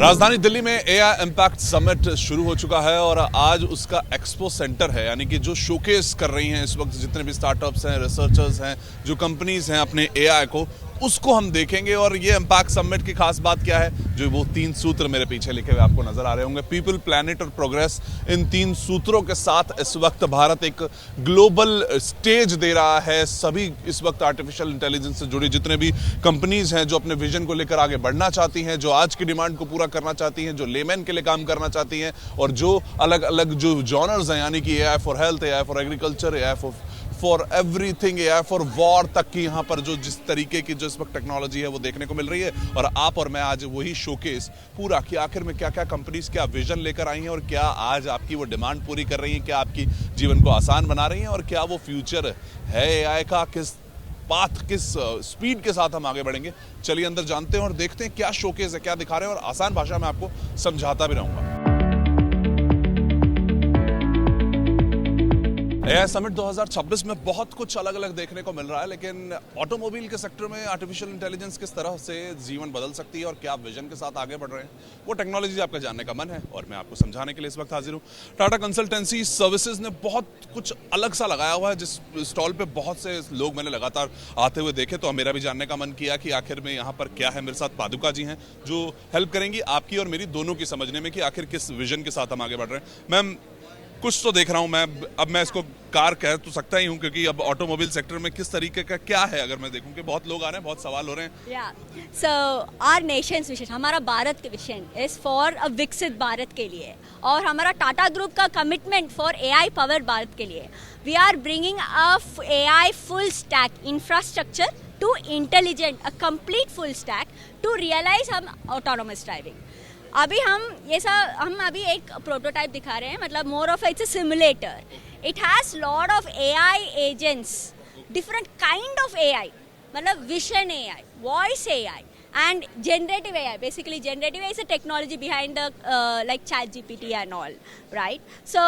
राजधानी दिल्ली में AI impact summit शुरू हो चुका है और आज उसका एक्सपो सेंटर है, यानी कि जो शोकेस कर रही हैं इस वक्त जितने भी स्टार्टअप्स हैं, रिसर्चर्स हैं, जो कंपनीज हैं अपने एआई को, उसको हम देखेंगे। और ये इम्पैक्ट समिट की खास बात क्या है, जो वो 3 सूत्र मेरे पीछे लिखे हुए आपको नजर आ रहे होंगे, पीपल, प्लैनेट और प्रोग्रेस। इन 3 सूत्रों के साथ इस वक्त भारत एक ग्लोबल स्टेज दे रहा है। सभी इस वक्त आर्टिफिशियल इंटेलिजेंस से जुड़ी जितने भी कंपनीज हैं, जो अपने विजन को लेकर आगे बढ़ना चाहती हैं, जो आज की डिमांड को पूरा करना चाहती हैं, जो लेमैन के लिए काम करना चाहती हैं, और जो अलग अलग जो जॉनर्स हैं, यानी कि AI for health, AI for agriculture, AI for everything, AI for war तक की यहाँ पर जो जिस तरीके की जो इस वक्त टेक्नोलॉजी है वो देखने को मिल रही है। और आप और मैं आज वही शोकेस पूरा कि आखिर में क्या क्या कंपनीज क्या विजन लेकर आई हैं और क्या आज आपकी वो डिमांड पूरी कर रही हैं, क्या आपकी जीवन को आसान बना रही हैं, और क्या वो फ्यूचर है एआई का, किस पाथ, किस स्पीड के साथ हम आगे बढ़ेंगे। चलिए अंदर जानते हैं और देखते हैं क्या शोकेस है, क्या दिखा रहे हैं, और आसान भाषा में आपको समझाता भी रहूंगा। एआई समिट 2026 में बहुत कुछ अलग अलग देखने को मिल रहा है, लेकिन ऑटोमोबाइल के सेक्टर में आर्टिफिशियल इंटेलिजेंस किस तरह से जीवन बदल सकती है और क्या आप विजन के साथ आगे बढ़ रहे हैं, वो टेक्नोलॉजी आपका जानने का मन है और मैं आपको समझाने के लिए इस वक्त हाजिर हूँ। टाटा कंसल्टेंसी सर्विसेज ने बहुत कुछ अलग सा लगाया हुआ है, जिस स्टॉल पे बहुत से लोग मैंने लगातार आते हुए देखे, तो मेरा भी जानने का मन किया कि आखिर में यहाँ पर क्या है। मेरे साथ पादुका जी हैं जो हेल्प करेंगी आपकी और मेरी दोनों की समझने में कि आखिर किस विजन के साथ हम आगे बढ़ रहे हैं। मैम, कुछ तो देख रहा हूं मैं, अब मैं इसको कार कह तो सकता ही हूं, क्योंकि अब ऑटोमोबाइल सेक्टर में किस तरीके का क्या है, अगर मैं देखूं कि बहुत लोग आ रहे हैं, बहुत सवाल हो रहे हैं। सो आवर नेशंस विजन, हमारा भारत का विजन इज फॉर अ विकसित भारत के लिए, और हमारा टाटा ग्रुप का commitment for AI power Bharat के लिए। We are bringing a AI full stack infrastructure to intelligent, a complete full stack to realise हम ऑटोनोमस ड्राइविंग। अभी हम अभी एक प्रोटोटाइप दिखा रहे हैं, मतलब more of it's a simulator. It has lot of AI agents, different kind of AI, मतलब vision AI, voice AI and generative AI. Basically generative AI is a technology behind the like ChatGPT and all, right? So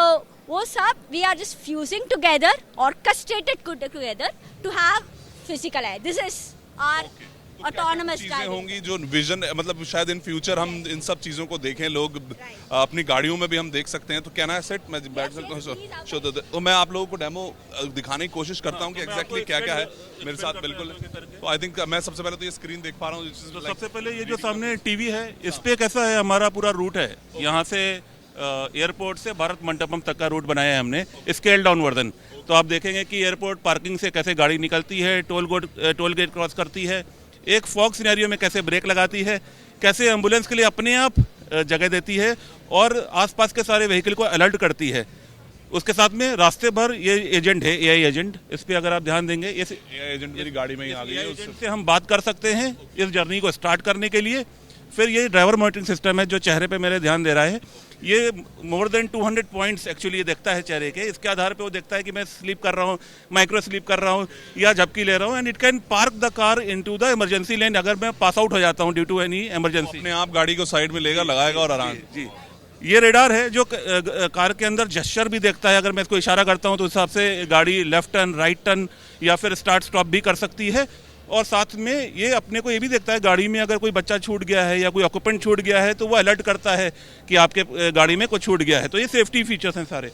वो सब we are just fusing together, orchestrated together to have physical AI. This is our autonomous चीजें होंगी जो vision, मतलब शायद in future हम इन सब चीजों को देखें, लोग अपनी गाड़ियों में भी हम देख सकते हैं। तो क्या ना सेट मैं बैठ सकता हूँ, तो मैं आप लोगों को डेमो दिखाने की कोशिश करता हूँ कि एग्जैक्टली क्या क्या है मेरे साथ। बिल्कुल, तो आई थिंक मैं सबसे पहले तो ये स्क्रीन देख पा रहा हूँ। सबसे पहले ये जो सामने टीवी है, इस पे कैसा है, हमारा पूरा रूट है, यहाँ से एयरपोर्ट से भारत मंडपम तक का रूट बनाया है हमने, स्केल डाउन वर्जन। तो आप देखेंगे कि एयरपोर्ट पार्किंग से कैसे गाड़ी निकलती है, टोल गेट क्रॉस करती है, एक फॉग सिनेरियो में कैसे ब्रेक लगाती है, कैसे एम्बुलेंस के लिए अपने आप जगह देती है और आसपास के सारे व्हीकल को अलर्ट करती है। उसके साथ में रास्ते भर ये एजेंट है, एआई एजेंट, इस पे अगर आप ध्यान देंगे, ये एआई एजेंट मेरी गाड़ी में ही आ गई है, उससे हम बात कर सकते हैं इस जर्नी को स्टार्ट करने के लिए। फिर ये ड्राइवर मॉनिटरिंग सिस्टम है जो चेहरे पे मेरे ध्यान दे रहा है, ये मोर देन 200 पॉइंट्स एक्चुअली ये देखता है चेहरे के। इसके आधार पे वो देखता है कि मैं स्लीप कर रहा हूँ, माइक्रो स्लीप कर रहा हूँ या झपकी ले रहा हूँ, and it can park the car into the emergency lane अगर मैं पास आउट हो जाता हूँ ड्यू टू एनी इमरजेंसी। अपने आप गाड़ी को साइड में लेगा, लगाएगा और आराम। जी, ये रेडार है जो कार के अंदर जेस्चर भी देखता है, अगर मैं इसको इशारा करता हूँ तो उस हिसाब से गाड़ी लेफ्ट टर्न, राइट टर्न या फिर स्टार्ट स्टॉप भी कर सकती है। और साथ में ये अपने को ये भी देखता है गाड़ी में अगर कोई बच्चा छूट गया है या कोई ऑक्यूपेंट छूट गया है तो वो अलर्ट करता है कि आपके गाड़ी में कुछ छूट गया है। तो ये सेफ्टी फीचर्स हैं सारे।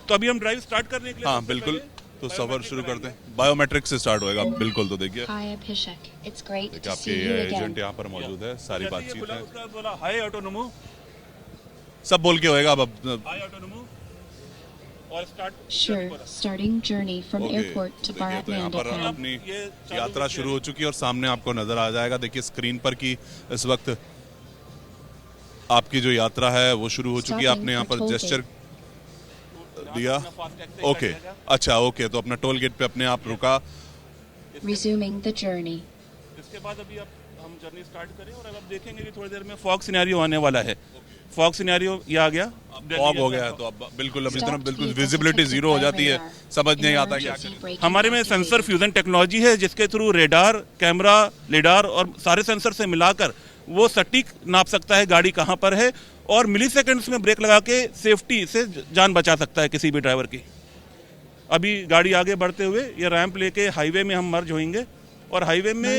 तो अभी हम ड्राइव स्टार्ट करने के लिए, हाँ बिल्कुल, तो सफर शुरू करते हैं। बायोमेट्रिक से स्टार्ट होएगा। बिल्कुल, तो देखिए आपके एजेंट यहाँ पर मौजूद है, सारी बातचीत है, हाय ऑटोनोमो सब बोल के होएगा। अब हाय ऑटोनोमो और starting journey from airport to Bharat तो यहाँ पर अपनी यात्रा शुरू हो चुकी है और सामने आपको नजर आ जाएगा, देखिए स्क्रीन पर कि इस वक्त आपकी जो यात्रा है वो शुरू हो चुकी है। आपने यहाँ पर जेस्चर दिया, ओके, अच्छा ओके, तो अपना टोल गेट पे अपने आप रुका। Resuming the journey. इसके बाद अभी हम जर्नी स्टार्ट करें और अब आप देखेंगे कि थोड़ी देर में फॉग सिनेरियो आने वाला है। फॉग सिनेरियो ये आ गया, फॉग हो गया है, तो अब बिल्कुल अभी तरफ बिल्कुल विजिबिलिटी जीरो हो जाती है, समझ नहीं आता क्या करें। हमारे में सेंसर फ्यूजन टेक्नोलॉजी है जिसके थ्रू रेडार, कैमरा, लिडार और सारे सेंसर से मिलाकर वो सटीक नाप सकता है गाड़ी कहाँ पर है और मिली सेकेंड्स में ब्रेक लगा के सेफ्टी से जान बचा सकता है किसी भी ड्राइवर की। अभी गाड़ी आगे बढ़ते हुए ये रैंप लेके हाईवे में हम मर्ज होंगे और हाईवे में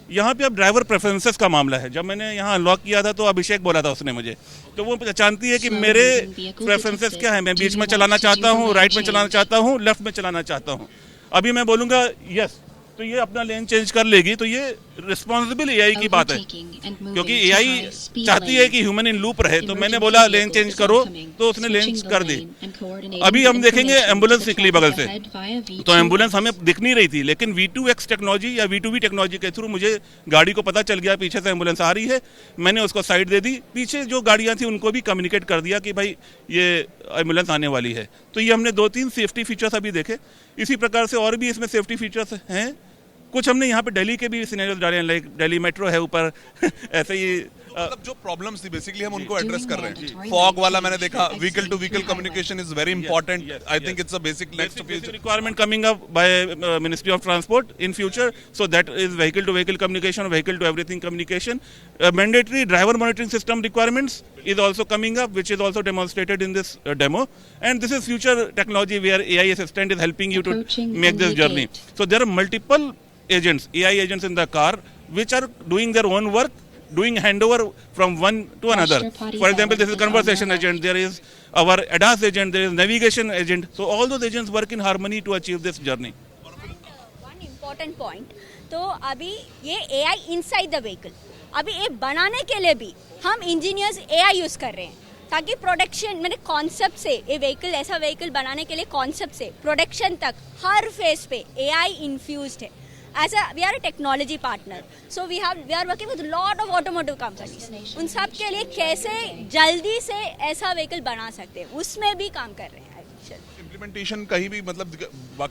यहाँ पे अब ड्राइवर प्रेफरेंसेस का मामला है। जब मैंने यहाँ अनलॉक किया था तो अभिषेक बोला था उसने मुझे, तो वो पहचानती है कि मेरे प्रेफरेंसेस क्या है, मैं बीच में चलाना चाहता हूँ, राइट में चलाना चाहता हूँ, लेफ्ट में चलाना चाहता हूँ। अभी मैं बोलूँगा यस, तो ये अपना लेन चेंज कर लेगी। तो ये रिस्पॉन्सिबल एआई की बात है, क्योंकि एआई चाहती है कि ह्यूमन इन लूप रहे। तो मैंने बोला लेन चेंज करो, तो उसने लेन कर दी। अभी हम देखेंगे एम्बुलेंस निकली बगल से, तो एम्बुलेंस हमें दिख नहीं रही थी, लेकिन V2X टेक्नोलॉजी या V2V टेक्नोलॉजी के थ्रू मुझे गाड़ी को पता चल गया पीछे से एम्बुलेंस आ रही है। मैंने उसको साइड दे दी, पीछे जो गाड़ियाँ थी उनको भी कम्युनिकेट कर दिया कि भाई ये एम्बुलेंस आने वाली है। तो ये हमने 2-3 सेफ्टी फीचर्स अभी देखे। इसी प्रकार से और भी इसमें सेफ्टी फीचर्स हैं। कुछ हमने यहाँ पे दिल्ली के भी सिनेरियोस डाले हैं, लाइक दिल्ली मेट्रो है ऊपर ऐसे ही मतलब जो प्रॉब्लम्स थी बेसिकली हम उनको एड्रेस कर रहे हैं। फॉग वाला मैंने देखा, vehicle to vehicle communication is very important. I think it's a basic next future requirement coming up by Ministry of Transport in future. So that is vehicle to vehicle communication, vehicle to everything communication. Mandatory driver monitoring system requirements is also coming up, which is also demonstrated in this demo. And this is future technology where AI assistant is helping you to make this journey. So there are multiple agents, AI agents in the car, which are doing their own work, doing handover from one to another. For example, this is conversation agent, there is our ADAS agent, there is navigation agent. So all those agents work in harmony to achieve this journey. One important point, तो अभी ये AI inside the vehicle, अभी ये बनाने के लिए भी हम इंजीनियर्स AI यूज़ कर रहे हैं, ताकि प्रोडक्शन मैंने कॉन्सेप्ट से ये व्हीकल, ऐसा व्हीकल बनाने के लिए कॉन्सेप्ट से प्रोडक्शन तक हर फेज पे AI इन्फ्यूज्ड है। we are a technology partner, so we are working with lot of automotive companies. उन सब के लिए कैसे जल्दी से ऐसा व्हीकल बना सकते हैं, उसमें भी काम कर रहे हैं। इम्प्लीमेंटेशन कहीं भी मतलब,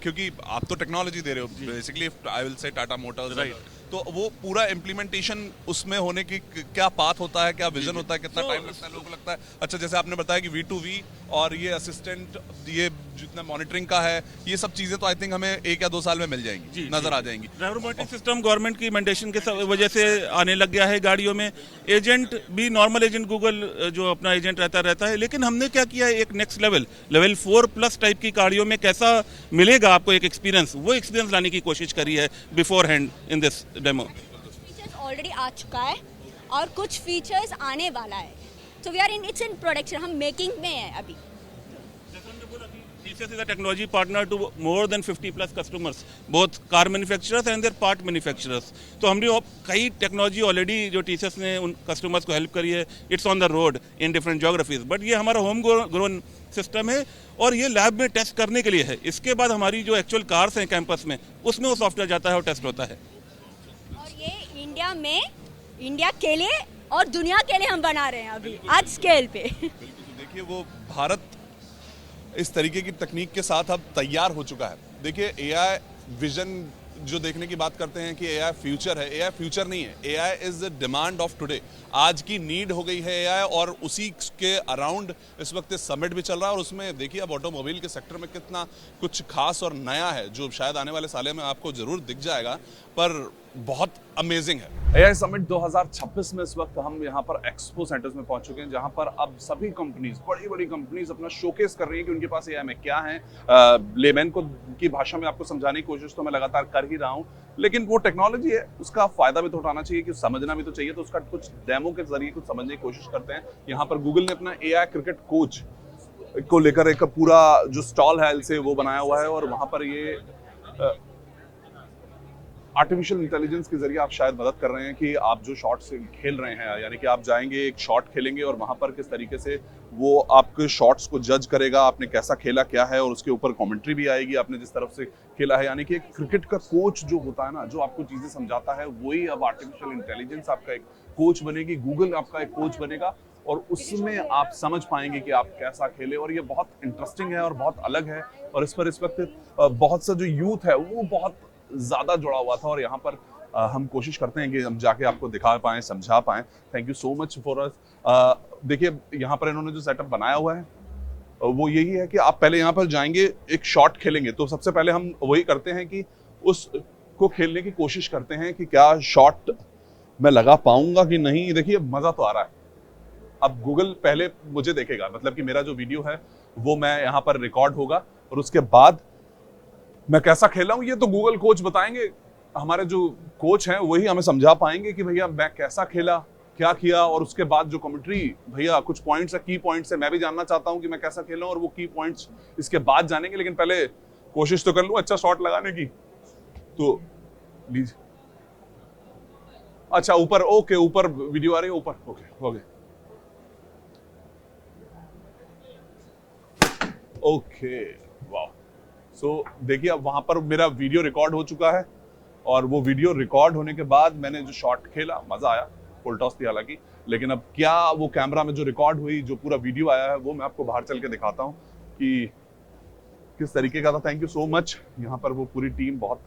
क्योंकि आप तो टेक्नोलॉजी दे रहे हो basically, I will say Tata Motors, right? तो वो पूरा इम्प्लीमेंटेशन उसमें होने की क्या पाथ होता है, क्या विजन होता है, कितना टाइम लगता है, लोगों को लगता है? अच्छा, जैसे आपने बताया कि V2V और ये असिस्टेंट, ये जितना मॉनिटरिंग का है, ये सब चीजें तो आई थिंक हमें 1 या 2 साल में मिल जाएंगी, नजर आ जाएंगी। ड्राइवर मॉनिटरिंग सिस्टम गवर्नमेंट की मैंडेशन के वजह से आने लग गया है गाड़ियों में। एजेंट भी नॉर्मल एजेंट गूगल जो अपना एजेंट रहता है, लेकिन हमने क्या किया है, एक नेक्स्ट लेवल 4+ टाइप की गाड़ियों में कैसा मिलेगा आपको एक एक्सपीरियंस, वो एक्सपीरियंस लाने की कोशिश करी है before hand in this demo. Features already आ चुका है और कुछ फीचर्स आने वाला है, तो वी आर इन प्रोडक्शन, हम मेकिंग में है अभी। TCS is a technology partner to more than 50+ customers, both car manufacturers and their part manufacturers. तो हमने कई टेक्नोलॉजी ऑलरेडी जो TCS ने उन कस्टमर्स को हेल्प करी है, it's on the road in different geographies. But ये हमारा होम ग्रोन सिस्टम है और ये लैब में टेस्ट करने के लिए है। इसके बाद हमारी जो एक्चुअल कार्स हैं कैंपस में, उसमें वो सॉफ्टवेयर जाता है और टेस्ट होता है। और ये इंडिया के लिए और दुनिया के लिए हम बना रहे हैं अभी आज स्केल पे। देखिए, वो भारत इस तरीके की तकनीक के साथ अब तैयार हो चुका है। देखिए, AI विजन जो देखने की बात करते हैं कि AI फ्यूचर है, AI फ्यूचर नहीं है, AI is the demand of today. आज की नीड हो गई है AI, और उसी के अराउंड इस वक्त समिट भी चल रहा है। और उसमें देखिए अब ऑटोमोबाइल के सेक्टर में कितना कुछ खास और नया है, जो शायद आने वाले सालों में आपको जरूर दिख जाएगा, पर बहुत अमेजिंग है। AI समिट 2026 में इस वक्त हम यहाँ पर एक्सपो सेंटर्स में पहुंच चुके हैं, जहाँ पर अब सभी कंपनीज, बड़ी बड़ी कंपनीज अपना शोकेस कर रही हैं कि उनके पास AI में क्या है। लेमैन को की भाषा में आपको समझाने की कोशिश तो मैं लगातार कर ही रहा हूँ, लेकिन वो टेक्नोलॉजी है, उसका फायदा भी तो उठाना चाहिए, कि समझना भी तो चाहिए। तो उसका कुछ डेमो के जरिए कुछ समझने की कोशिश करते हैं। यहाँ पर गूगल ने अपना AI क्रिकेट कोच को लेकर एक पूरा जो स्टॉल है से वो बनाया हुआ है, और वहां पर ये आर्टिफिशियल इंटेलिजेंस के जरिए आप शायद मदद कर रहे हैं कि आप जो शॉट्स खेल रहे हैं, यानी कि आप जाएंगे एक शॉट खेलेंगे और वहां पर किस तरीके से वो आपके शॉट्स को जज करेगा, आपने कैसा खेला क्या है, और उसके ऊपर कमेंट्री भी आएगी आपने जिस तरफ से खेला है। यानी कि एक क्रिकेट का कोच जो होता है ना, जो आपको चीजें समझाता है, वही अब आर्टिफिशियल इंटेलिजेंस आपका एक कोच बनेगी, गूगल आपका एक कोच बनेगा, और उसमें आप समझ पाएंगे कि आप कैसा खेले। और ये बहुत इंटरेस्टिंग है और बहुत अलग है, और इस पर इस वक्त बहुत सा जो यूथ है वो बहुत ज्यादा जुड़ा हुआ था, और यहाँ पर हम कोशिश करते हैं कि हम जाके आपको दिखा पाएं, समझा पाएं। Thank you so much for us. देखिए, यहाँ पर इन्होंने जो सेटअप बनाया हुआ है वो यही है कि आप पहले यहाँ पर जाएंगे, एक शॉट खेलेंगे, तो सबसे पहले हम वही करते हैं कि उसको खेलने की कोशिश करते हैं कि क्या शॉट मैं लगा पाऊंगा कि नहीं। देखिए, मजा तो आ रहा है। अब गूगल पहले मुझे देखेगा, मतलब कि मेरा जो वीडियो है वो मैं यहाँ पर रिकॉर्ड होगा, और उसके बाद मैं कैसा खेला हूं ये तो गूगल कोच बताएंगे हमारे जो कोच हैं वही हमें समझा पाएंगे कि भैया मैं कैसा खेला, क्या किया, और उसके बाद जो कमेंट्री, भैया कुछ पॉइंट्स है, की पॉइंट्स है, मैं भी जानना चाहता हूं कि मैं कैसा खेला और वो की पॉइंट्स इसके बाद जानेंगे। लेकिन पहले कोशिश तो कर लूं अच्छा शॉट लगाने की। तो लीजिए, अच्छा ऊपर, ओके ऊपर वीडियो आ रही है, ऊपर, ओके ओके ओके, वाह। सो देखिए अब वहां पर मेरा वीडियो रिकॉर्ड हो चुका है, और वो वीडियो रिकॉर्ड होने के बाद मैंने जो शॉट खेला, मजा आया, फुल टॉस थी हालांकि, लेकिन अब क्या वो कैमरा में जो रिकॉर्ड हुई, जो पूरा वीडियो आया है, वो मैं आपको बाहर चल के दिखाता हूँ कि किस तरीके का था। Thank you so much. यहाँ पर वो पूरी टीम बहुत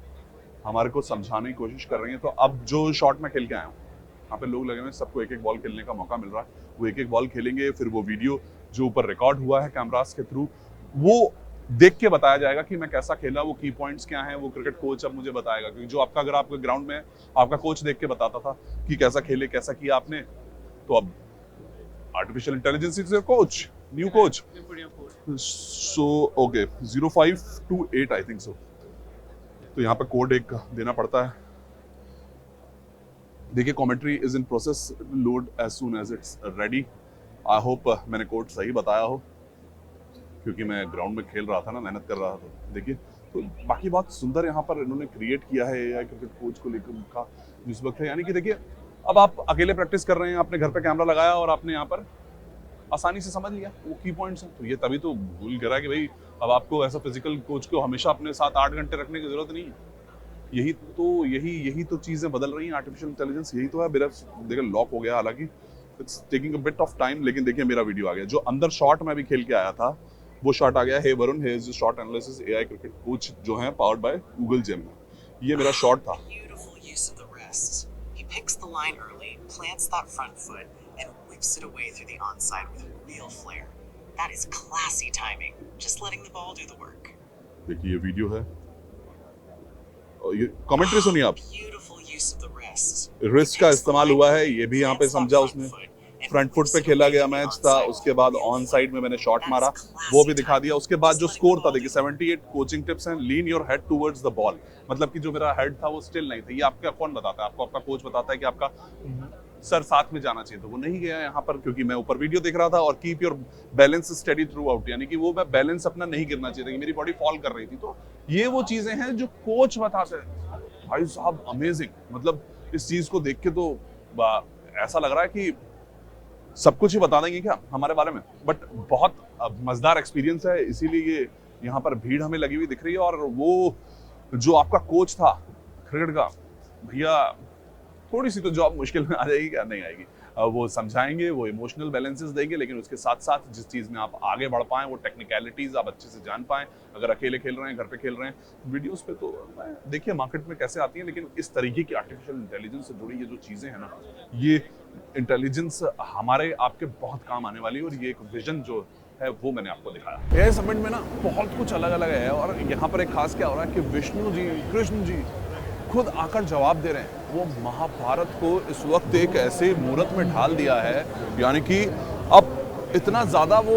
हमारे को समझाने की कोशिश कर रही है। तो अब जो शॉट मैं खेल के आया हूँ, यहाँ पे लोग लगे हुए, सबको एक एक बॉल खेलने का मौका मिल रहा है, वो एक एक बॉल खेलेंगे, फिर वो वीडियो जो ऊपर रिकॉर्ड हुआ है कैमरास के थ्रू, वो देख के बताया जाएगा कि मैं कैसा खेला, वो की पॉइंट्स क्या हैं, वो क्रिकेट कोच अब मुझे बताएगा। क्योंकि जो आपका, अगर आपके ग्राउंड में आपका कोच देख के बताता था कि कैसा खेले, कैसा किया आपने, तो अब artificial intelligence is your coach, new coach. So okay 0528 I think so. तो यहाँ पे कोड एक देना पड़ता है। देखिए commentary is in process, load as soon as it's ready. I hope मैंने कोड सही बताया हो, क्योंकि मैं ग्राउंड में खेल रहा था ना, मेहनत कर रहा था। देखिए तो बाकी बहुत सुंदर यहाँ पर इन्होंने क्रिएट किया है एआई क्रिकेट कोच को लेकर का जिस वक्त है। यानी कि देखिए अब आप अकेले प्रैक्टिस कर रहे हैं, आपने घर पे कैमरा लगाया और आपने यहाँ पर आसानी से समझ लिया वो की पॉइंट्स हैं। तो ये तभी तो भूल करा कि भाई अब आपको ऐसा फिजिकल कोच को हमेशा अपने साथ 8 घंटे रखने की जरूरत नहीं है। यही तो चीजें बदल रही हैं, आर्टिफिशियल इंटेलिजेंस यही तो है। मेरा देखिए लॉक हो गया, हालांकि it's taking a bit of time, लेकिन देखिए मेरा वीडियो आ गया। जो अंदर शॉट मैं भी खेल के आया था वो शॉट आ गया। Hey Varun, hey is shot analysis AI cricket coach जो है पावर्ड बाय गूगल जेमिनी। ये मेरा शॉट था। He picks the line early, plants that front foot, and whips it away through the onside with real flair. That is classy timing. Just letting the ball do the work. देखिए ये video है और ये commentary सुनिए आप। Beautiful use of the wrist. Wrist का इस्तेमाल हुआ है, ये भी यहाँ पे समझा उसने। फ्रंट फुट पे खेला गया मैच था, उसके बाद ऑन साइड में मैंने शॉट मारा, वो भी दिखा दिया। उसके बाद जो स्कोर था देखिए 78 कोचिंग टिप्स हैं। Lean your head towards the ball, मतलब कि जो मेरा हेड था वो स्टिल नहीं था। ये आपका कौन बताता है? आपको आपका कोच बताता है कि आपका सर साथ में जाना चाहिए, तो वो नहीं गया यहाँ पर, क्योंकि मैं ऊपर वीडियो देख रहा था। और keep your balance study through out, यानी कि वो मैं बैलेंस अपना नहीं गिरना चाहिए था, कि मेरी बॉडी फॉल कर रही थी। तो ये वो चीजें हैं जो कोच बताते हैं। भाई साहब अमेजिंग, मतलब इस चीज को देख के तो ऐसा लग रहा है कि सब कुछ ही बता देंगे क्या हमारे बारे में। बट बहुत मजेदार एक्सपीरियंस है, इसीलिए ये यहाँ पर भीड़ हमें लगी हुई दिख रही है। और वो जो आपका कोच था क्रिकेट का, भैया थोड़ी सी तो जॉब मुश्किल में आ जाएगी, क्या नहीं आएगी। वो समझाएंगे, वो इमोशनल बैलेंसेस देंगे, लेकिन उसके साथ साथ जिस चीज़ में आप आगे बढ़ पाएं, वो टेक्निकलिटीज आप अच्छे से जान पाएं। अगर अकेले खेल रहे हैं, घर पे खेल रहे हैं, वीडियोस पे तो देखिए मार्केट में कैसे आती हैं, लेकिन इस तरीके की आर्टिफिशियल इंटेलिजेंस से जुड़ी ये जो चीज़ें हैं ना, ये इंटेलिजेंस हमारे आपके बहुत काम आने वाली है। और ये एक विजन जो है वो मैंने आपको दिखाया। एआई समिट में ना बहुत कुछ अलग अलग है, और यहाँ पर एक खास क्या हो रहा है कि विष्णु जी, कृष्ण जी खुद आकर जवाब दे रहे हैं। वो महाभारत को इस वक्त एक ऐसे मूर्त में ढाल दिया है, यानी कि अब इतना ज़्यादा वो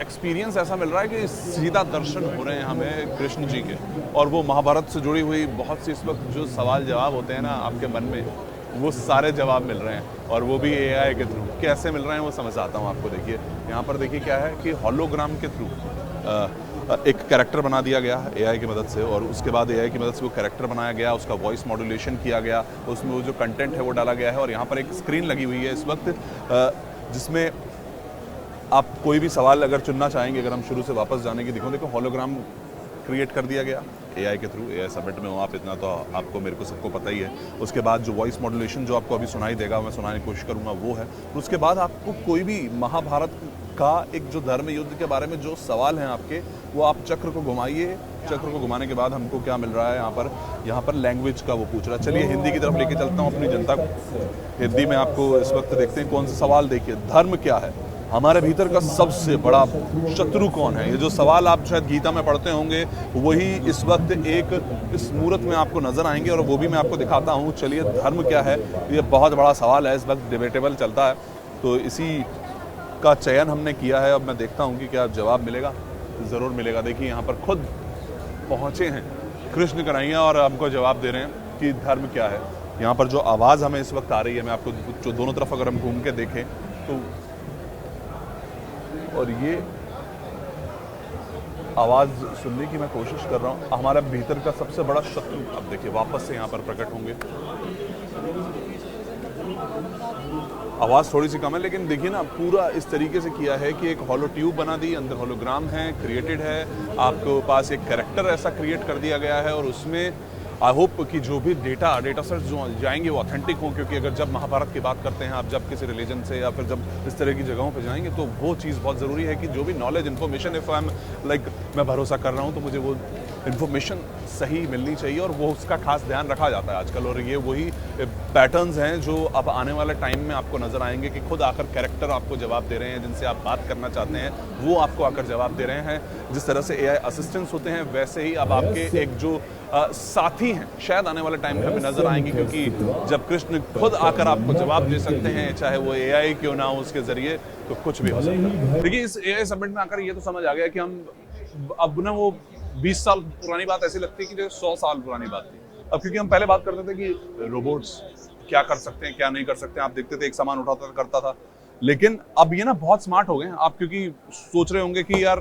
एक्सपीरियंस ऐसा मिल रहा है कि सीधा दर्शन हो रहे हैं हमें कृष्ण जी के। और वो महाभारत से जुड़ी हुई बहुत सी इस वक्त जो सवाल जवाब होते हैं ना आपके मन में, वो सारे जवाब मिल रहे हैं, और वो भी एआई के थ्रू। कैसे मिल रहे हैं वो समझाता हूँ आपको। देखिए यहाँ पर देखिए क्या है कि हॉलोग्राम के थ्रू एक कैरेक्टर बना दिया गया एआई की मदद से, और उसके बाद एआई की मदद से वो कैरेक्टर बनाया गया, उसका वॉइस मॉड्यूलेशन किया गया, उसमें वो जो कंटेंट है वो डाला गया है। और यहाँ पर एक स्क्रीन लगी हुई है इस वक्त, जिसमें आप कोई भी सवाल अगर चुनना चाहेंगे, अगर हम शुरू से वापस जाने की देखो हॉलोग्राम क्रिएट कर दिया गया एआई के थ्रू। एआई समिट में हो आप, इतना तो आपको मेरे को सबको पता ही है। उसके बाद जो वॉइस मॉड्यूलेशन जो आपको अभी सुनाई देगा, मैं सुनाने की कोशिश करूंगा, वो है। उसके बाद आपको कोई भी महाभारत का एक जो धर्म युद्ध के बारे में जो सवाल हैं आपके, वो आप चक्र को घुमाइए। चक्र को घुमाने के बाद हमको क्या मिल रहा है यहाँ पर लैंग्वेज का वो पूछ रहा है। चलिए हिंदी की तरफ लेके चलता हूँ अपनी जनता को। हिंदी में आपको इस वक्त देखते हैं कौन सा सवाल। देखिए, धर्म क्या है? हमारे भीतर का सबसे बड़ा शत्रु कौन है? ये जो सवाल आप शायद गीता में पढ़ते होंगे, वही इस वक्त एक इस मूर्त में आपको नजर आएंगे, और वो भी मैं आपको दिखाता हूँ। चलिए, धर्म क्या है? ये बहुत बड़ा सवाल है, इस वक्त डिबेटेबल चलता है, तो इसी का चयन हमने किया है। अब मैं देखता हूँ कि क्या जवाब मिलेगा। ज़रूर मिलेगा। देखिए यहाँ पर खुद पहुँचे हैं कृष्ण कन्हैया और हमको जवाब दे रहे हैं। कि धर्म क्या है। यहाँ पर जो आवाज़ हमें इस वक्त आ रही है, मैं आपको जो दोनों तरफ अगर हम घूम के देखें तो, और ये आवाज़ सुनने की मैं कोशिश कर रहा हूँ। हमारा भीतर का सबसे बड़ा शत्रु अब देखिए वापस से यहाँ पर प्रकट होंगे। आवाज़ थोड़ी सी कम है, लेकिन देखिए ना पूरा इस तरीके से किया है कि एक हॉलो ट्यूब बना दी, अंदर होलोग्राम है, क्रिएटेड है, आपके पास एक कैरेक्टर ऐसा क्रिएट कर दिया गया है, और उसमें आई होप कि जो भी डेटा सेट्स जो जाएंगे वो ऑथेंटिक हों, क्योंकि अगर जब महाभारत की बात करते हैं आप, जब किसी रिलीजन से या फिर जब इस तरह की जगहों पे जाएंगे, तो वो चीज़ बहुत ज़रूरी है कि जो भी knowledge information if I am like मैं भरोसा कर रहा हूँ तो मुझे वो इन्फॉर्मेशन सही मिलनी चाहिए, और वो उसका खास ध्यान रखा जाता है आजकल। और ये वही पैटर्न्स हैं जो अब आने वाले टाइम में आपको नज़र आएंगे कि खुद आकर कैरेक्टर आपको जवाब दे रहे हैं, जिनसे आप बात करना चाहते हैं वो आपको आकर जवाब दे रहे हैं। जिस तरह से AI असिस्टेंट्स होते हैं, वैसे ही अब आपके एक जो साथी हैं शायद आने वाले टाइम में हमें नजर आएंगे, क्योंकि जब कृष्ण खुद आकर आपको जवाब दे सकते हैं, चाहे वो AI क्यों ना हो उसके जरिए, तो कुछ भी हो सकता है। देखिए इस AI समिट में आकर ये तो समझ आ गया कि हम अब ना वो 20 साल पुरानी बात ऐसी लगती है कि जो 100 साल पुरानी बात थी। अब क्योंकि हम पहले बात करते थे कि रोबोट्स क्या कर सकते हैं क्या नहीं कर सकते हैं, आप देखते थे एक सामान उठाता करता था, लेकिन अब ये ना बहुत स्मार्ट हो गए हैं आप, क्योंकि सोच रहे होंगे कि यार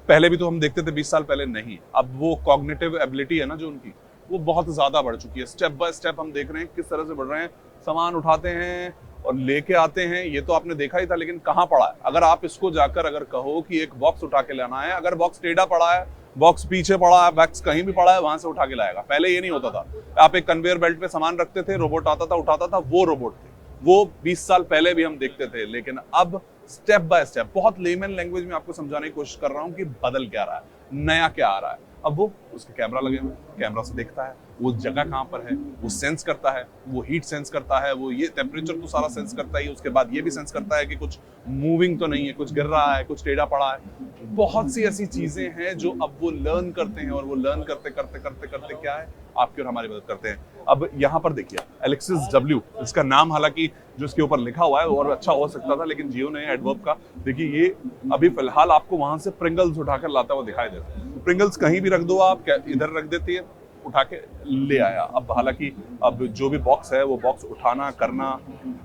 पहले भी तो हम देखते थे 20 साल पहले, नहीं, अब वो कॉग्निटिव एबिलिटी है ना जो उनकी, वो बहुत ज्यादा बढ़ चुकी है। स्टेप बाय स्टेप हम देख रहे हैं किस तरह से बढ़ रहे हैं, सामान उठाते हैं और लेके आते हैं, ये तो आपने देखा ही था, लेकिन कहाँ पड़ा है? अगर आप इसको जाकर अगर कहो कि एक बॉक्स उठा के लाना है, अगर बॉक्स टेढ़ा पड़ा है, बॉक्स पीछे पड़ा है, बॉक्स कहीं भी पड़ा है, वहां से उठा के लाएगा। पहले ये नहीं होता था, आप एक कन्वेयर बेल्ट पे सामान रखते थे, रोबोट आता था उठाता था, वो रोबोट थे, वो 20 साल पहले भी हम देखते थे। लेकिन अब स्टेप बाय स्टेप, बहुत लेमन लैंग्वेज में आपको समझाने की कोशिश कर रहा हूं कि बदल क्या रहा है, नया क्या आ रहा है। अब वो उसके कैमरा लगे हुए, कैमरा से देखता है वो जगह कहाँ पर है, वो सेंस करता है, वो हीट सेंस करता है, वो ये टेम्परेचर तो सारा सेंस करता है, उसके बाद ये भी सेंस करता है कि कुछ मूविंग तो नहीं है, कुछ गिर रहा है, कुछ टेढ़ा पड़ा है। बहुत सी ऐसी चीजें हैं जो अब वो लर्न करते हैं, और वो लर्न करते करते करते करते क्या है, आपकी और हमारी मदद करते हैं। अब यहाँ पर देखिए एलेक्सिस W, इसका नाम हालांकि जो इसके ऊपर लिखा हुआ है और अच्छा हो सकता था, लेकिन जियो ने एडवर्ब का, देखिए ये अभी फिलहाल आपको वहां से प्रिंगल्स उठाकर लाता हुआ दिखाई देता है। प्रिंगल्स कहीं भी रख दो आप, इधर रख देती है, उठा के ले आया। अब हालांकि अब जो भी बॉक्स है वो बॉक्स उठाना करना,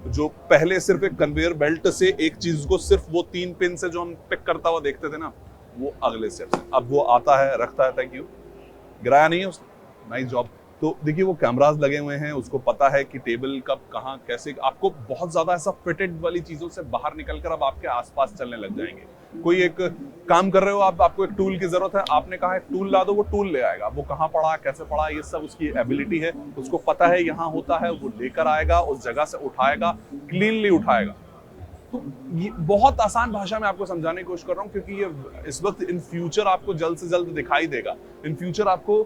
जो पहले सिर्फ एक कन्वेयर बेल्ट से एक चीज को सिर्फ वो 3 पिन से जो हम पिक करता हुआ देखते थे ना, वो अगले स्टेप है। अब वो आता है, रखता है, थैंक यू, गिराया नहीं है उसने, नाइस जॉब। तो देखिए वो कैमरास लगे हुए हैं, उसको पता है कि टेबल कब कहाँ कैसे, आपको बहुत ज्यादा ऐसा फिटेड वाली चीजों से बाहर निकलकर अब आपके आसपास चलने लग जाएंगे। कोई एक काम कर रहे हो आप, आपको एक टूल की जरूरत है, आपने कहा एक टूल ला दो, वो टूल ले आएगा, वो कहाँ पड़ा कैसे पड़ा ये सब उसकी एबिलिटी है, उसको पता है यहाँ होता है, वो लेकर आएगा, उस जगह से उठाएगा, क्लीनली उठाएगा। तो ये बहुत आसान भाषा में आपको समझाने की कोशिश कर रहा हूँ, क्योंकि ये इस वक्त इन फ्यूचर आपको जल्द से जल्द दिखाई देगा। इन फ्यूचर आपको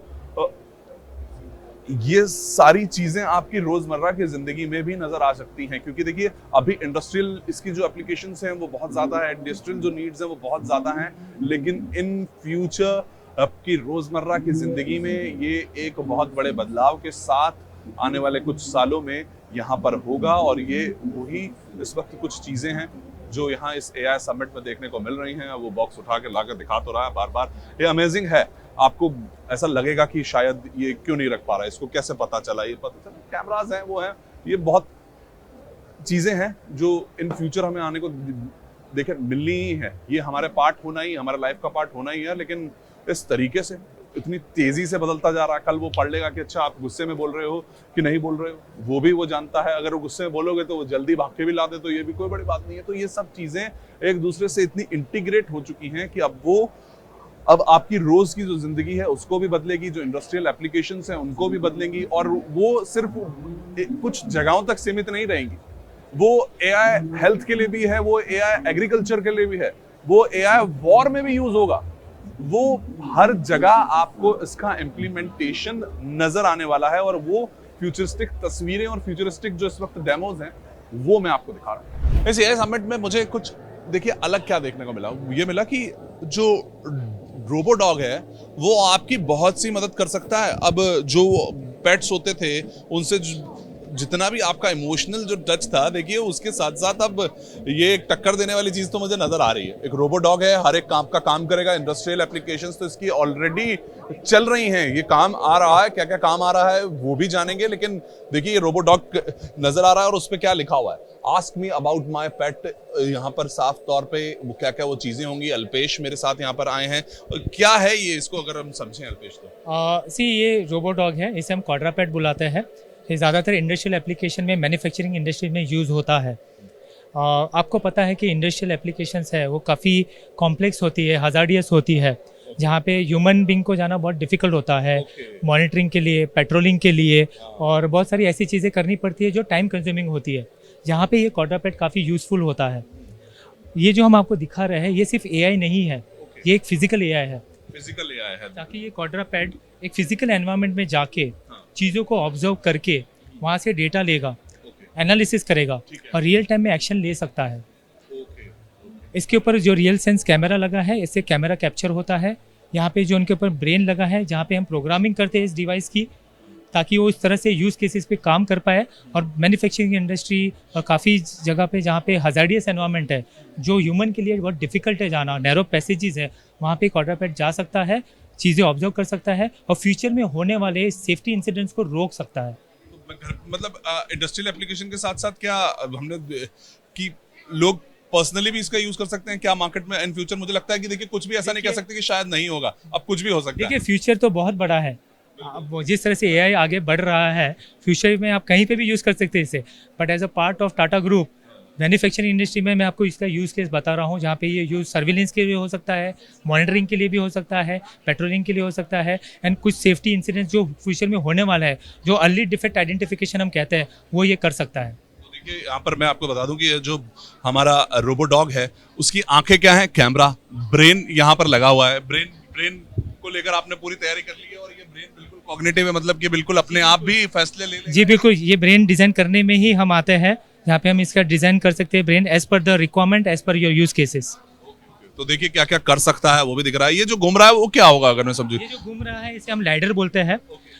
ये सारी चीजें आपकी रोजमर्रा की जिंदगी में भी नजर आ सकती हैं, क्योंकि देखिए अभी इंडस्ट्रियल इसकी जो एप्लीकेशंस हैं वो बहुत ज्यादा है, इंडस्ट्रियल जो नीड्स हैं वो बहुत ज्यादा हैं, लेकिन इन फ्यूचर आपकी रोजमर्रा की जिंदगी में ये एक बहुत बड़े बदलाव के साथ आने वाले कुछ सालों में यहाँ पर होगा। और ये वही इस वक्त कुछ चीजें हैं जो यहाँ इस AI समिट में देखने को मिल रही हैं। वो बॉक्स उठा के लाकर दिखा तो रहा है बार बार, ये अमेजिंग है। आपको ऐसा लगेगा कि शायद ये क्यों नहीं रख पा रहा है, इसको कैसे पता चला, ये पता चला, कैमरास हैं वो हैं, ये बहुत चीजें हैं जो इन फ्यूचर हमें आने को देखे मिलनी ही है। ये हमारे पार्ट होना ही, हमारे लाइफ का पार्ट होना ही है, लेकिन इस तरीके से इतनी तेजी से बदलता जा रहा है। कल वो पढ़ लेगा कि अच्छा आप गुस्से में बोल रहे हो कि नहीं बोल रहे हो, वो भी वो जानता है। अगर वो गुस्से में बोलोगे तो वो जल्दी भाग के भी ला दे, तो ये भी कोई बड़ी बात नहीं है। तो ये सब चीजें एक दूसरे से इतनी इंटीग्रेट हो चुकी हैं कि अब आपकी रोज की जो जिंदगी है उसको भी बदलेगी, जो इंडस्ट्रियल एप्लीकेशंस हैं उनको भी बदलेंगी, और वो सिर्फ कुछ जगहों तक सीमित नहीं रहेंगी। वो AI हेल्थ के लिए भी है, वो AI एग्रीकल्चर के लिए भी है, वो AI वॉर में भी यूज होगा। वो हर जगह आपको इसका इम्प्लीमेंटेशन नजर आने वाला है, और वो फ्यूचरिस्टिक तस्वीरें और फ्यूचरिस्टिक जो इस वक्त डेमोज हैं वो मैं आपको दिखा रहा हूँ। इस AI समिट में मुझे कुछ देखिए अलग क्या देखने को मिला, ये मिला कि जो रोबोडॉग है वो आपकी बहुत सी मदद कर सकता है। अब जो पेट्स होते थे उनसे जितना भी आपका इमोशनल जो टच था, देखिए उसके साथ साथ अब ये एक टक्कर देने वाली चीज तो मुझे नजर आ रही है। एक रोबो डॉग है, हर एक काम का काम करेगा। इंडस्ट्रियल एप्लीकेशंस तो इसकी ऑलरेडी चल रही हैं, ये काम आ रहा है। क्या क्या काम आ रहा है वो भी जानेंगे, लेकिन देखिए ये रोबो डॉग नजर आ रहा है और उस पर क्या लिखा हुआ है, आस्क मी अबाउट माई पेट। यहाँ पर साफ तौर पे वो क्या क्या वो चीजें होंगी। अल्पेश मेरे साथ यहाँ पर आए हैं। क्या है ये, इसको अगर हम समझें अल्पेश तो ये रोबो डॉग है, इसे हम क्वाड्रापेट बुलाते हैं। ये ज़्यादातर इंडस्ट्रियल एप्लीकेशन में, मैन्युफैक्चरिंग इंडस्ट्री में यूज़ होता है। आपको पता है कि इंडस्ट्रियल एप्लीकेशंस है वो काफ़ी कॉम्प्लेक्स होती है, हज़ार्डियस होती है, जहाँ पे ह्यूमन बींग को जाना बहुत डिफ़िकल्ट होता है, मॉनिटरिंग के लिए, पेट्रोलिंग के लिए, और बहुत सारी ऐसी चीज़ें करनी पड़ती है जो टाइम कंज्यूमिंग होती है, जहाँ पे ये क्वाड्रापेट काफ़ी यूज़फुल होता है। ये जो हम आपको दिखा रहे हैं ये सिर्फ एआई नहीं है, ये एक फिजिकल एआई है। फिजिकल एआई है, ताकि ये क्वाड्रापेड एक फिजिकल एनवायरनमेंट में जाके चीज़ों को ऑब्जर्व करके वहाँ से डेटा लेगा, एनालिसिस करेगा और रियल टाइम में एक्शन ले सकता है। इसके ऊपर जो रियल सेंस कैमरा लगा है, इससे कैमरा कैप्चर होता है। यहाँ पे जो उनके ऊपर ब्रेन लगा है, जहाँ पे हम प्रोग्रामिंग करते हैं इस डिवाइस की, ताकि वो इस तरह से यूज़ केसेस पे काम कर पाए। और मैन्युफैक्चरिंग इंडस्ट्री काफ़ी जगह पे जहाँ पे हज़ार्डियस एनवायरनमेंट है, जो ह्यूमन के लिए बहुत डिफ़िकल्ट है जाना, नैरो पैसेजेस है, वहाँ पे क्वाड्रापेट जा सकता है, चीज़ें ऑब्जर्व कर सकता है और फ्यूचर में होने वाले सेफ्टी इंसिडेंट्स को रोक सकता है। मतलब इंडस्ट्रियल एप्लीकेशन के साथ साथ क्या हमने कि लोग पर्सनली भी इसका यूज कर सकते हैं क्या मार्केट में इन फ्यूचर? मुझे लगता है कि देखिए कुछ भी ऐसा नहीं कह सकते कि शायद नहीं होगा, अब कुछ भी हो सकता है। देखिए फ्यूचर तो बहुत बड़ा है। अब जिस तरह से एआई आगे बढ़ रहा है, फ्यूचर में आप कहीं पे भी यूज़ कर सकते हैं इसे। But as a part of Tata group manufacturing industry में मैं आपको इसका यूज़ केस बता रहा हूँ, जहाँ पे ये यूज़ सर्विलेंस के लिए हो सकता है, मॉनिटरिंग के लिए भी हो सकता है, पेट्रोलिंग के लिए हो सकता है, एंड कुछ सेफ्टी इंसिडेंट्स जो फ्यूचर में होने वाला है, जो अर्ली डिफेक्ट आइडेंटिफिकेशन हम कहते हैं, वो ये कर सकता है। देखिए यहाँ पर मैं आपको बता दूं कि ये जो हमारा रोबो डॉग है उसकी आंखें क्या है, कैमरा, ब्रेन यहाँ पर लगा हुआ है। ब्रेन को लेकर आपने पूरी तैयारी कर ली है और ये ब्रेन बिल्कुल कॉग्निटिव है, मतलब कि बिल्कुल अपने आप भी फैसले ले लेगा। जी बिल्कुल, ये ब्रेन डिज़ाइन करने में ही हम आते हैं, जहाँ पे हम इसका डिज़ाइन कर सकते हैं brain as per the requirement, as per your use cases. तो देखिए क्या क्या कर सकता है वो भी दिख रहा है। ये जो घूम रहा है वो क्या होगा अगर मैं समझूं? ये जो घूम रहा है इसे हम लाइडर बोलते हैं।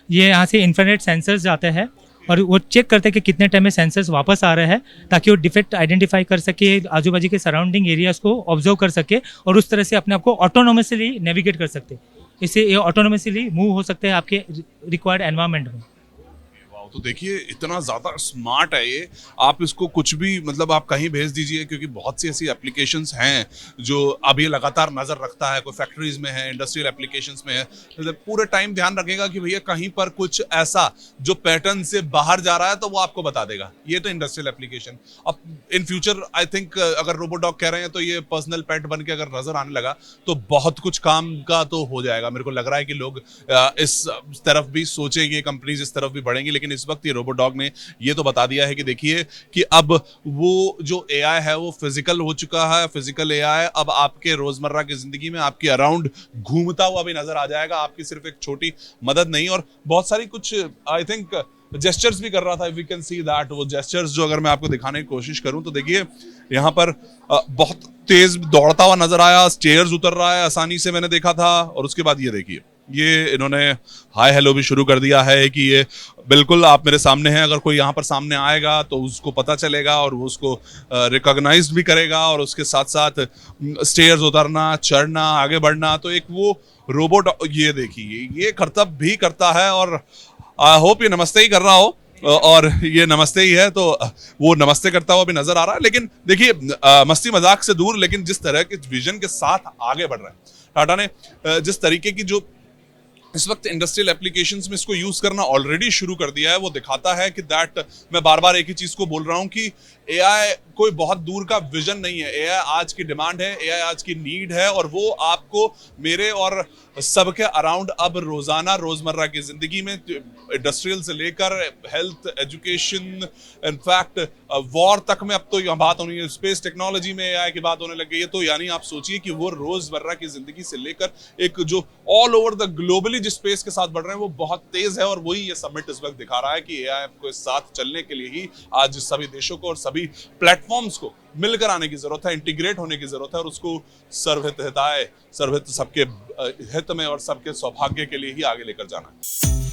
ये यहाँ से इंफ्रारेड सेंसर्स जाते हैं और वो चेक करते हैं कि कितने टाइम में सेंसर्स वापस आ रहे हैं, ताकि वो डिफेक्ट आइडेंटिफाई कर सके, आजू बाजू के सराउंडिंग एरियाज को ऑब्जर्व कर सके और उस तरह से अपने आप को ऑटोनोमसली नेविगेट कर सकते। इससे ये ऑटोनोमसली मूव हो सकते हैं आपके रिक्वायर्ड एनवायरनमेंट में। तो देखिए इतना ज़्यादा स्मार्ट है ये, आप इसको कुछ भी मतलब आप कहीं भेज दीजिए, क्योंकि बहुत सी ऐसी एप्लीकेशंस हैं जो अब ये लगातार नज़र रखता है, कोई फैक्ट्रीज में है, इंडस्ट्रियल एप्लीकेशंस में है, मतलब पूरे टाइम ध्यान रखेगा कि भैया कहीं पर कुछ ऐसा जो पैटर्न से बाहर जा रहा है तो वो आपको बता देगा। ये तो इंडस्ट्रियल एप्लीकेशन। अब इन फ्यूचर आई थिंक अगर रोबो डॉग कह रहे हैं तो ये पर्सनल पेट बन के अगर नजर आने लगा तो बहुत कुछ काम का तो हो जाएगा। मेरे को लग रहा है कि लोग इस तरफ भी सोचेंगे, कंपनीज इस तरफ भी बढ़ेंगी, लेकिन इस वक्त ये रोबो डॉग ने ये तो बता दिया है कि देखिए कि अब वो जो एआई है वो फिजिकल हो चुका है। फिजिकल एआई अब आपके रोजमर्रा की जिंदगी में आपके अराउंड घूमता हुआ भी नजर आ जाएगा। आपकी सिर्फ एक छोटी मदद नहीं, और बहुत सारी कुछ आई थिंक जेस्चर्स भी कर रहा था। वी कैन सी दैट वो जेस्चर्स जो अगर मैं आपको दिखाने की कोशिश करूं तो देखिए यहाँ पर बहुत तेज दौड़ता हुआ नजर आया, स्टेयर्स उतर रहा है आसानी से, मैंने देखा था। और उसके बाद ये देखिए ये इन्होंने हाय हेलो भी शुरू कर दिया है कि ये बिल्कुल आप मेरे सामने हैं, अगर कोई यहाँ पर सामने आएगा तो उसको पता चलेगा और वो उसको रिकॉग्नाइज भी करेगा। और उसके साथ साथ स्टेयर्स उतरना, चढ़ना, आगे बढ़ना, तो एक वो रोबोट ये देखिए ये करतब भी करता है। और आई होप ये नमस्ते ही कर रहा हो, और ये नमस्ते ही है तो वो नमस्ते करता हुआ भी नजर आ रहा है। लेकिन देखिए मस्ती मजाक से दूर, लेकिन जिस तरह के विजन के साथ आगे बढ़ रहा है टाटा ने, जिस तरीके की जो इस वक्त इंडस्ट्रियल एप्लीकेशंस में इसको यूज करना ऑलरेडी शुरू कर दिया है, वो दिखाता है कि दैट मैं बार बार एक ही चीज को बोल रहा हूं कि एआई कोई बहुत दूर का विजन नहीं है। एआई आज की डिमांड है, एआई आज की नीड है, और वो आपको मेरे और सबके अराउंड अब रोजाना रोजमर्रा की जिंदगी में इंडस्ट्रियल से लेकर हेल्थ, एजुकेशन, इनफैक्ट वॉर तक में अब तो यहाँ बात होनी है, स्पेस टेक्नोलॉजी में एआई की बात होने लग गई है। तो यानी आप सोचिए कि वो रोजमर्रा की जिंदगी से लेकर एक जो ऑल ओवर द ग्लोबली जिस स्पेस के साथ बढ़ रहे हैं वो बहुत तेज है। और वही ये समिट इस वक्त दिखा रहा है कि एआई को साथ चलने के लिए ही आज सभी देशों को और सभी प्लेटफॉर्म्स को मिलकर आने की जरूरत है, इंटीग्रेट होने की जरूरत है, और उसको सर्वहित हिताय, सर्वहित सबके हित में और सबके सौभाग्य के लिए ही आगे लेकर जाना है।